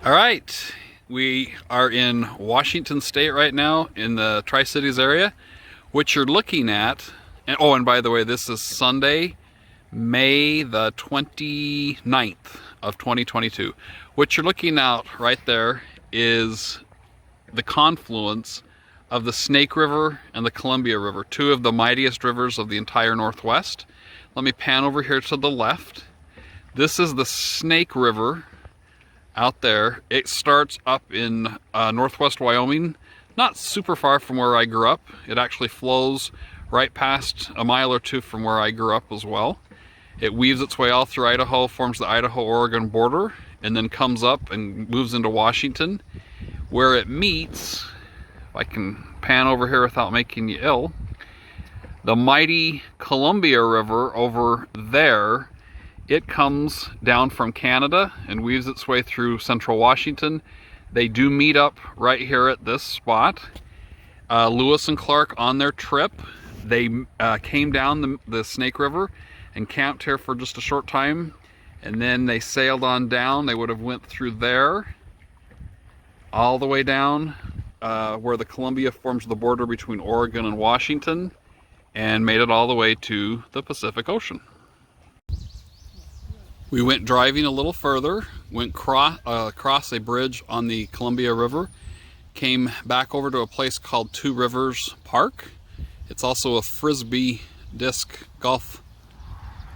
All right, we are in Washington State right now in the Tri-Cities area. What you're looking at, and by the way, this is Sunday, May the 29th of 2022. What you're looking at right there is the confluence of the Snake River and the Columbia River, two of the mightiest rivers of the entire Northwest. Let me pan over here to the left. This is the Snake River out there. It starts up in northwest Wyoming, not super far from where I grew up. It actually flows right past a mile or two from where I grew up as well. It weaves its way all through Idaho, forms the Idaho-Oregon border, and then comes up and moves into Washington, where it meets, if I can pan over here without making you ill, the mighty Columbia River over there. It comes down from Canada and weaves its way through central Washington. They do meet up right here at this spot. Lewis and Clark, on their trip, they came down the Snake River and camped here for just a short time, and then they sailed on down. They would have went through there all the way down where the Columbia forms the border between Oregon and Washington, and made it all the way to the Pacific Ocean. We went driving a little further, went across a bridge on the Columbia River, came back over to a place called Two Rivers Park. It's also a frisbee disc golf,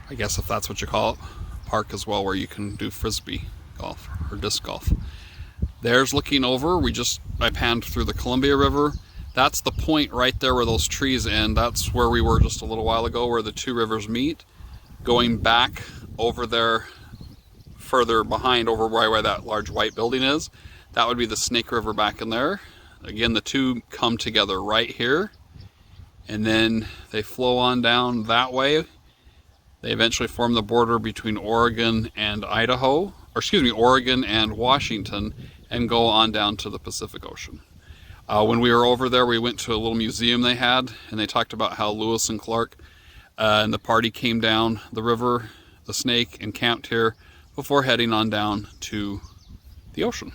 I guess if that's what you call it, park as well, where you can do frisbee golf or disc golf. There's looking over, I panned through the Columbia River. That's the point right there where those trees end. That's where we were just a little while ago, where the two rivers meet. Going back over there further behind, over where that large white building is, that would be the Snake River back in there. Again, the two come together right here, and then they flow on down that way. They eventually form the border between Oregon and Idaho, or excuse me, Oregon and Washington, and go on down to the Pacific Ocean. When we were over there, we went to a little museum they had, and they talked about how Lewis and Clark and the party came down the river, the Snake, and camped here before heading on down to the ocean.